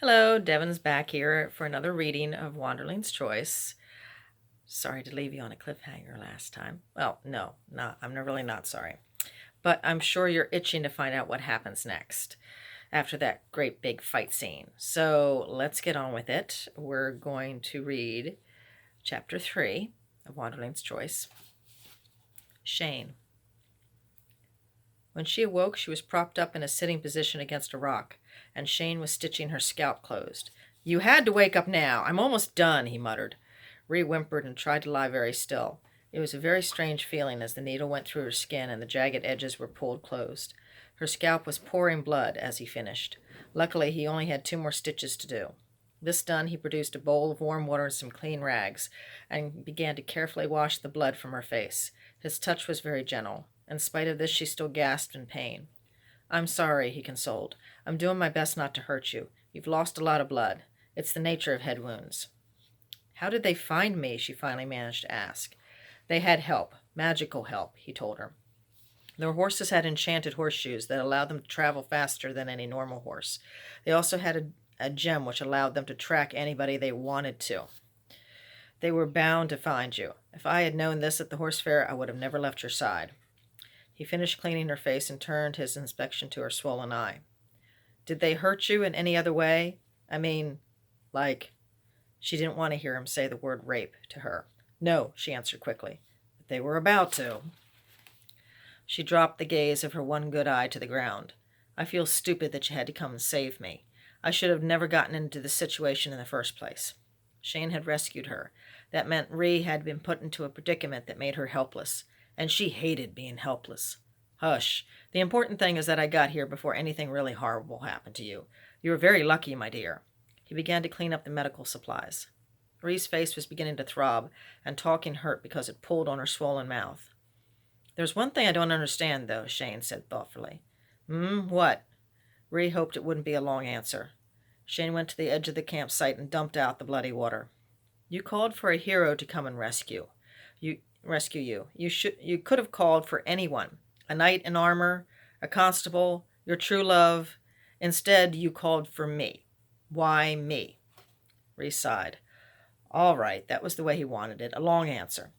Hello, Devin's back here for another reading of Wanderling's Choice. Sorry to leave you on a cliffhanger last time. Well, no, not. I'm really not sorry. But I'm sure you're itching to find out what happens next after that great big fight scene. So let's get on with it. We're going to read chapter 3 of Wanderling's Choice. Shane. When she awoke, she was propped up in a sitting position against a rock, and Shane was stitching her scalp closed. "You had to wake up now. I'm almost done," he muttered. Ree whimpered and tried to lie very still. It was a very strange feeling as the needle went through her skin and the jagged edges were pulled closed. Her scalp was pouring blood as he finished. Luckily, he only had 2 more stitches to do. This done, he produced a bowl of warm water and some clean rags, and began to carefully wash the blood from her face. His touch was very gentle. In spite of this, she still gasped in pain. "I'm sorry," he consoled. "I'm doing my best not to hurt you. You've lost a lot of blood. It's the nature of head wounds." "How did they find me?" she finally managed to ask. "They had help. Magical help," he told her. Their horses had enchanted horseshoes that allowed them to travel faster than any normal horse. They also had a gem which allowed them to track anybody they wanted to. "They were bound to find you. If I had known this at the horse fair, I would have never left your side." He finished cleaning her face and turned his inspection to her swollen eye. "Did they hurt you in any other way? I mean, like..." She didn't want to hear him say the word rape to her. "No," she answered quickly. "But they were about to." She dropped the gaze of her one good eye to the ground. "I feel stupid that you had to come and save me. I should have never gotten into this situation in the first place." Shane had rescued her. That meant Ree had been put into a predicament that made her helpless. And she hated being helpless. "Hush. The important thing is that I got here before anything really horrible happened to you. You were very lucky, my dear." He began to clean up the medical supplies. Ree's face was beginning to throb, and talking hurt because it pulled on her swollen mouth. "There's one thing I don't understand, though," Shane said thoughtfully. What?" Ree hoped it wouldn't be a long answer. Shane went to the edge of the campsite and dumped out the bloody water. "You called for a hero to come and rescue you. You could have called for anyone, a knight in armor, a constable, your true love. Instead, you called for me. Why me?" Ree sighed. All right, that was the way he wanted it, a long answer.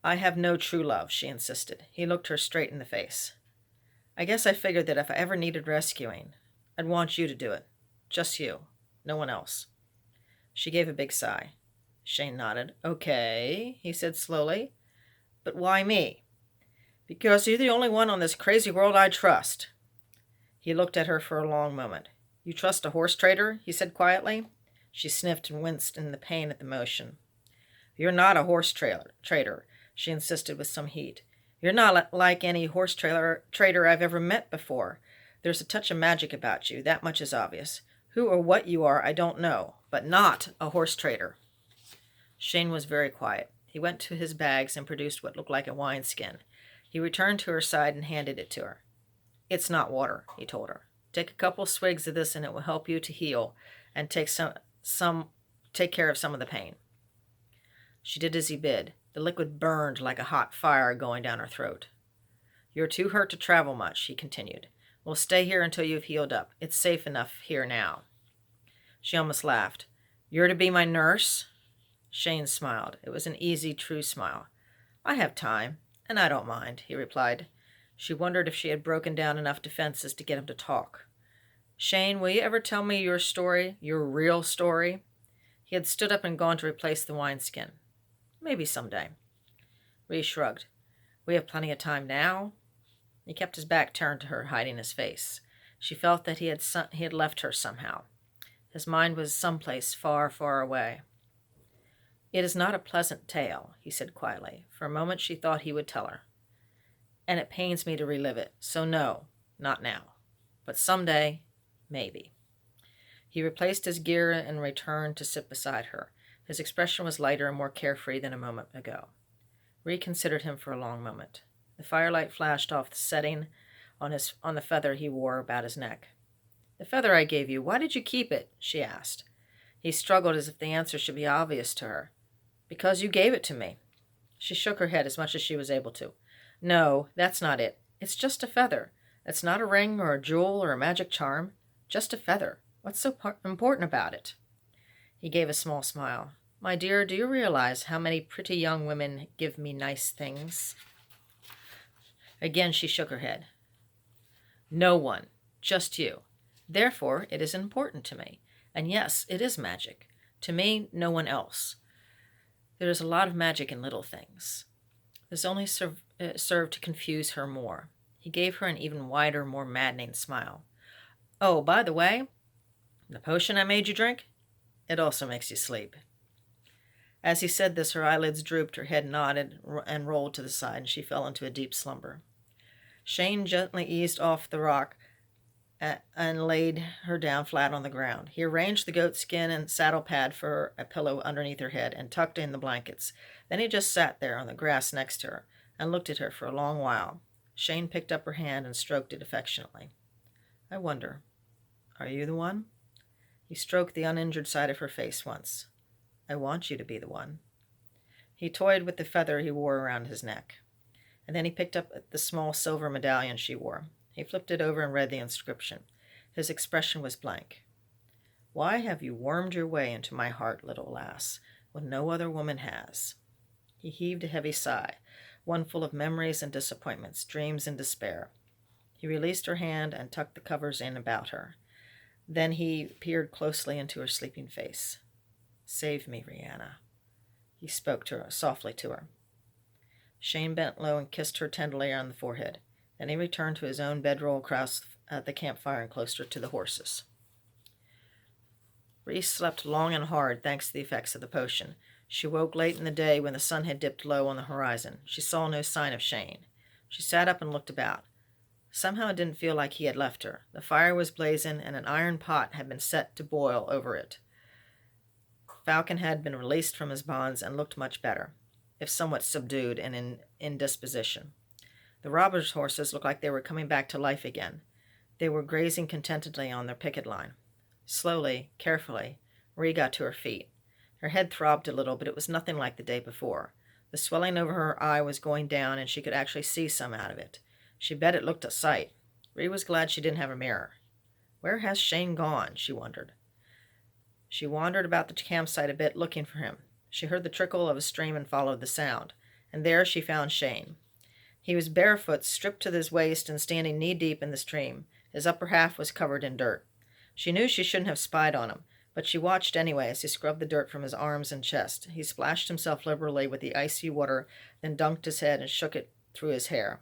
"I have no true love," she insisted. He looked her straight in the face. "I guess I figured that if I ever needed rescuing, I'd want you to do it. Just you. No one else." She gave a big sigh. Shane nodded. "Okay," he said slowly. "But why me?" "Because you're the only one on this crazy world I trust." He looked at her for a long moment. "You trust a horse trader?" he said quietly. She sniffed and winced in the pain at the motion. "You're not a trader," she insisted with some heat. "You're not like any trader I've ever met before. There's a touch of magic about you, that much is obvious. Who or what you are, I don't know, but not a horse trader." Shane was very quiet. He went to his bags and produced what looked like a wineskin. He returned to her side and handed it to her. "It's not water," he told her. "Take a couple swigs of this and it will help you to heal and take care of some of the pain." She did as he bid. The liquid burned like a hot fire going down her throat. "You're too hurt to travel much," he continued. "We'll stay here until you've healed up. It's safe enough here now." She almost laughed. "You're to be my nurse?" Shane smiled. It was an easy, true smile. "I have time, and I don't mind," he replied. She wondered if she had broken down enough defenses to get him to talk. "Shane, will you ever tell me your story, your real story?" He had stood up and gone to replace the wineskin. "Maybe someday." Ree shrugged. "We have plenty of time now." He kept his back turned to her, hiding his face. She felt that he had left her somehow. His mind was someplace far, far away. "It is not a pleasant tale," he said quietly. For a moment she thought he would tell her. "And it pains me to relive it, so no, not now. But someday, maybe." He replaced his gear and returned to sit beside her. His expression was lighter and more carefree than a moment ago. Ree considered him for a long moment. The firelight flashed off the setting on the feather he wore about his neck. "The feather I gave you, why did you keep it?" she asked. He struggled as if the answer should be obvious to her. "Because you gave it to me." She shook her head as much as she was able to. "No, that's not it. It's just a feather. It's not a ring or a jewel or a magic charm. Just a feather. What's so important about it? He gave a small smile. My dear, do you realize how many pretty young women give me nice things? Again she shook her head. No one, just you. Therefore, it is important to me. And yes, it is magic. To me, no one else. There is a lot of magic in little things. This only served to confuse her more. He gave her an even wider, more maddening smile. Oh, by the way, the potion I made you drink, it also makes you sleep. As he said this, her eyelids drooped, her head nodded and rolled to the side, and she fell into a deep slumber. Shane gently eased off the rock and laid her down flat on the ground. He arranged the goat skin and saddle pad for a pillow underneath her head and tucked in the blankets. Then he just sat there on the grass next to her and looked at her for a long while. Shane picked up her hand and stroked it affectionately. I wonder, are you the one? He stroked the uninjured side of her face once. I want you to be the one. He toyed with the feather he wore around his neck. And then he picked up the small silver medallion she wore. He flipped it over and read the inscription. His expression was blank. Why have you wormed your way into my heart, little lass, when no other woman has? He heaved a heavy sigh, one full of memories and disappointments, dreams and despair. He released her hand and tucked the covers in about her. Then he peered closely into her sleeping face. Save me, Rihanna. He spoke to her, softly to her. Shane bent low and kissed her tenderly on the forehead. Then he returned to his own bedroll across the campfire and closer to the horses. Reese slept long and hard, thanks to the effects of the potion. She woke late in the day when the sun had dipped low on the horizon. She saw no sign of Shane. She sat up and looked about. Somehow it didn't feel like he had left her. The fire was blazing, and an iron pot had been set to boil over it. Falcon had been released from his bonds and looked much better, if somewhat subdued and in indisposition. The robbers' horses looked like they were coming back to life again. They were grazing contentedly on their picket line. Slowly, carefully, Marie got to her feet. Her head throbbed a little, but it was nothing like the day before. The swelling over her eye was going down, and she could actually see some out of it. She bet it looked a sight. Marie was glad she didn't have a mirror. Where has Shane gone? She wondered. She wandered about the campsite a bit, looking for him. She heard the trickle of a stream and followed the sound, and there she found Shane. He was barefoot, stripped to his waist, and standing knee-deep in the stream. His upper half was covered in dirt. She knew she shouldn't have spied on him, but she watched anyway as he scrubbed the dirt from his arms and chest. He splashed himself liberally with the icy water, then dunked his head and shook it through his hair.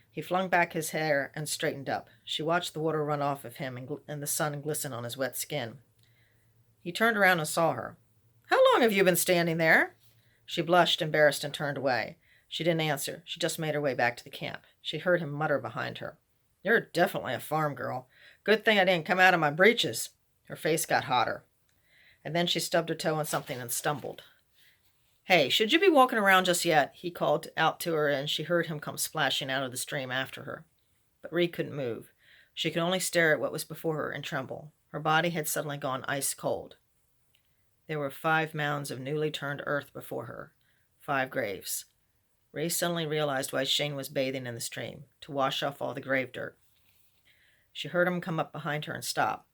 He flung back his hair and straightened up. She watched the water run off of him and the sun glisten on his wet skin. He turned around and saw her. How long have you been standing there? She blushed, embarrassed, and turned away. She didn't answer. She just made her way back to the camp. She heard him mutter behind her. You're definitely a farm girl. Good thing I didn't come out of my breeches. Her face got hotter. And then she stubbed her toe on something and stumbled. Hey, should you be walking around just yet? He called out to her, and she heard him come splashing out of the stream after her. But Ree couldn't move. She could only stare at what was before her and tremble. Her body had suddenly gone ice cold. There were 5 mounds of newly turned earth before her. 5 graves. Ray suddenly realized why Shane was bathing in the stream, to wash off all the grave dirt. She heard him come up behind her and stop.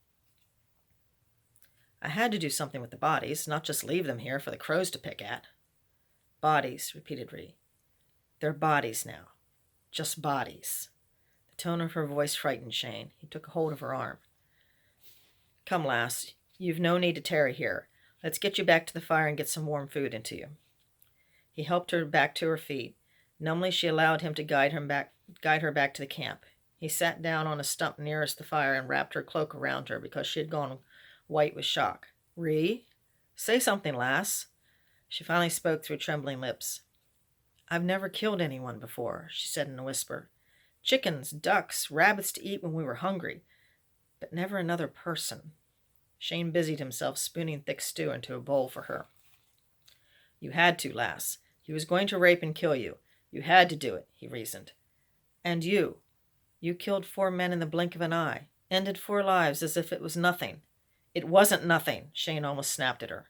I had to do something with the bodies, not just leave them here for the crows to pick at. Bodies, repeated Ree. They're bodies now. Just bodies. The tone of her voice frightened Shane. He took hold of her arm. Come, lass. You've no need to tarry here. Let's get you back to the fire and get some warm food into you. He helped her back to her feet. Numbly she allowed him to guide her back to the camp. He sat down on a stump nearest the fire and wrapped her cloak around her because she had gone white with shock. Ree? Say something, lass. She finally spoke through trembling lips. I've never killed anyone before, she said in a whisper. Chickens, ducks, rabbits to eat when we were hungry, but never another person. Shane busied himself spooning thick stew into a bowl for her. You had to, lass. He was going to rape and kill you. You had to do it, he reasoned. And you. You killed 4 men in the blink of an eye, ended 4 lives as if it was nothing. It wasn't nothing, Shane almost snapped at her.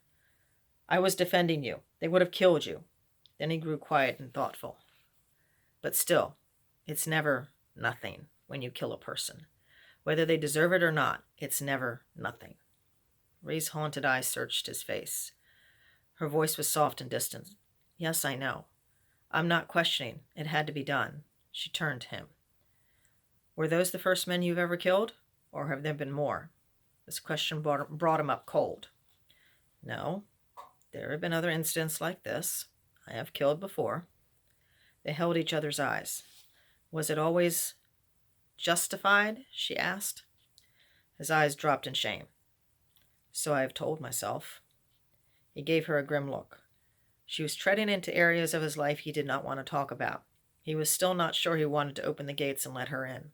I was defending you. They would have killed you. Then he grew quiet and thoughtful. But still, it's never nothing when you kill a person. Whether they deserve it or not, it's never nothing. Ree's haunted eyes searched his face. Her voice was soft and distant. Yes, I know. I'm not questioning. It had to be done. She turned to him. Were those the first men you've ever killed? Or have there been more? This question brought him up cold. No, there have been other incidents like this. I have killed before. They held each other's eyes. Was it always justified? She asked. His eyes dropped in shame. So I have told myself. He gave her a grim look. She was treading into areas of his life he did not want to talk about. He was still not sure he wanted to open the gates and let her in.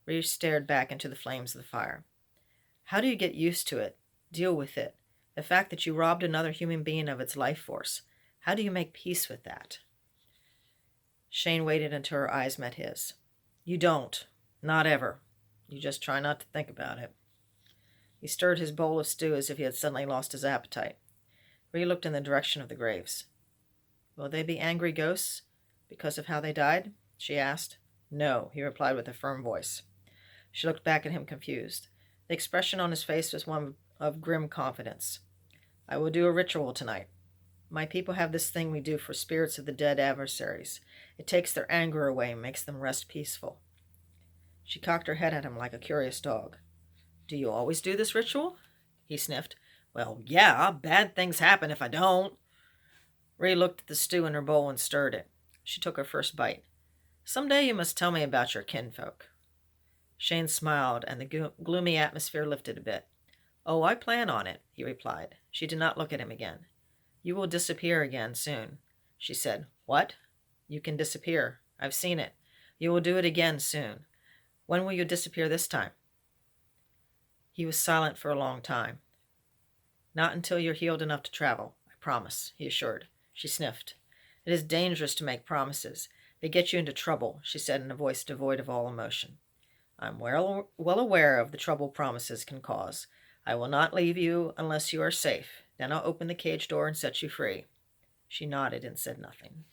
Reeves stared back into the flames of the fire. How do you get used to it? Deal with it? The fact that you robbed another human being of its life force. How do you make peace with that? Shane waited until her eyes met his. You don't. Not ever. You just try not to think about it. He stirred his bowl of stew as if he had suddenly lost his appetite. Ree looked in the direction of the graves. Will they be angry ghosts because of how they died? She asked. No, he replied with a firm voice. She looked back at him confused. The expression on his face was one of grim confidence. I will do a ritual tonight. My people have this thing we do for spirits of the dead adversaries. It takes their anger away and makes them rest peaceful. She cocked her head at him like a curious dog. Do you always do this ritual? He sniffed. Well, yeah, bad things happen if I don't. Ree looked at the stew in her bowl and stirred it. She took her first bite. Someday you must tell me about your kinfolk. Shane smiled, and the gloomy atmosphere lifted a bit. Oh, I plan on it, he replied. She did not look at him again. You will disappear again soon, she said. What? You can disappear. I've seen it. You will do it again soon. When will you disappear this time? He was silent for a long time. Not until you're healed enough to travel, I promise, he assured. She sniffed. It is dangerous to make promises. They get you into trouble, she said in a voice devoid of all emotion. I'm well aware of the trouble promises can cause. I will not leave you unless you are safe. Then I'll open the cage door and set you free. She nodded and said nothing.